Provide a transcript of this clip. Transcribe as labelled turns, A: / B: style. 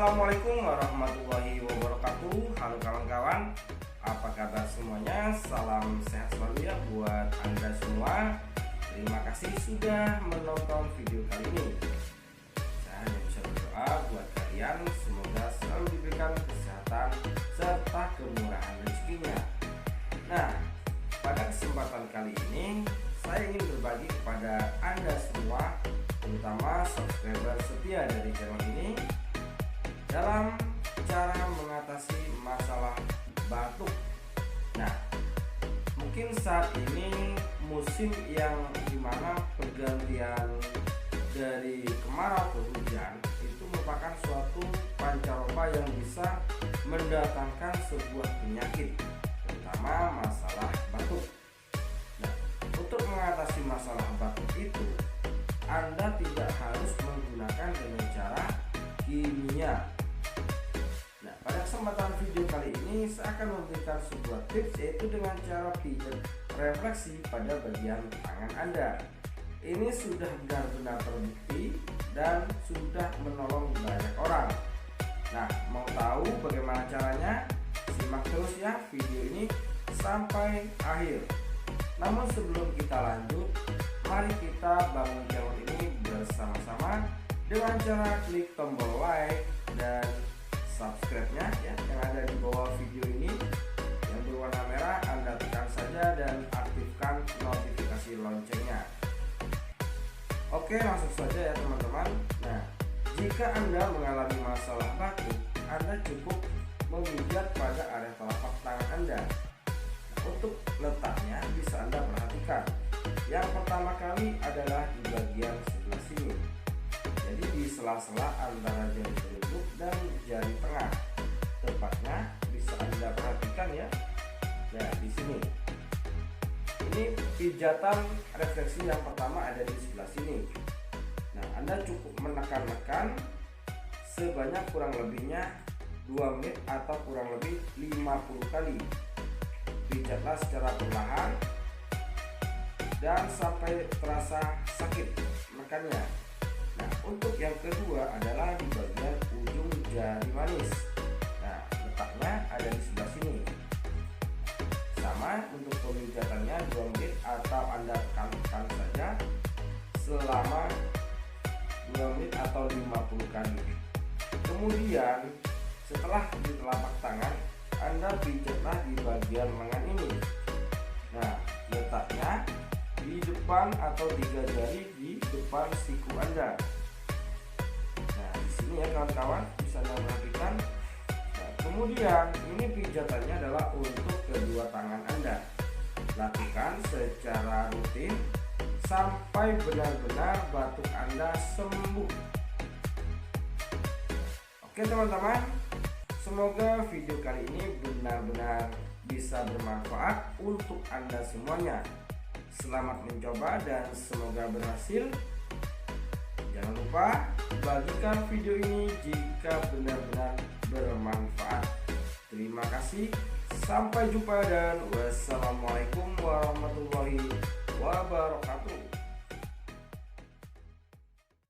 A: Assalamualaikum warahmatullahi wabarakatuh. Halo kawan-kawan, apa kabar semuanya? Salam sehat selalu ya buat Anda semua. Terima kasih sudah menonton video kali ini. Saya hanya bisa berdoa buat kalian, semoga selalu diberikan kesehatan serta kemurahan rezekinya. Nah, pada kesempatan kali ini saya ingin berbagi kepada Anda semua, terutama subscriber setia dari channel ini, dalam cara mengatasi masalah batuk. Nah, mungkin saat ini musim yang dimana pergantian dari kemarau ke hujan itu merupakan suatu pancaroba yang bisa mendatangkan sebuah penyakit, terutama masalah batuk. Nah, untuk mengatasi masalah batuk itu, Anda tidak harus menggunakan dengan cara kimia. Nah, pada kesempatan video kali ini saya akan memberikan sebuah tips, yaitu dengan cara pijat refleksi pada bagian tangan Anda. Ini sudah benar-benar terbukti dan sudah menolong banyak orang. Nah, mau tahu bagaimana caranya? Simak terus ya video ini sampai akhir. Namun sebelum kita lanjut, mari kita bangun channel ini bersama-sama dengan cara klik tombol like dan subscribe-nya ya, yang ada di bawah video ini yang berwarna merah. Anda tekan saja dan aktifkan notifikasi loncengnya. Oke, langsung saja ya teman-teman. Nah, jika Anda mengalami masalah batuk, Anda cukup memijat pada area telapak tangan Anda. Nah, untuk letaknya bisa Anda perhatikan. Yang pertama kali adalah di bagian sebelah sini. Jadi di sela-sela antara jari telunjuk dan jari tengah. Tepatnya bisa Anda perhatikan ya. Nah, di sini. Ini pijatan refleksi yang pertama ada di sebelah sini. Nah, Anda cukup menekan-nekan sebanyak kurang lebihnya 2 menit atau kurang lebih 50 kali. Pijatlah secara perlahan dan sampai terasa sakit menekannya. Nah, untuk yang kedua adalah di bagian ujung jari manis. Nah, letaknya ada di sebelah sini. Sama untuk pemijatannya 2 menit atau Anda tekan-tekan saja selama 2 menit atau 50 kali. Kemudian setelah di telapak tangan, Anda pijatlah di bagian lengan ini. Nah, letaknya di depan atau 3 jari di depan siku Anda. Nah, di sini ya kawan-kawan, bisa Anda perhatikan. Nah, kemudian ini pijatannya adalah untuk kedua tangan Anda. Lakukan secara rutin sampai benar-benar batuk Anda sembuh. Oke teman-teman, semoga video kali ini benar-benar bisa bermanfaat untuk Anda semuanya. Selamat mencoba dan semoga berhasil. Jangan lupa bagikan video ini jika benar-benar bermanfaat. Terima kasih, sampai jumpa dan wassalamualaikum warahmatullahi wabarakatuh.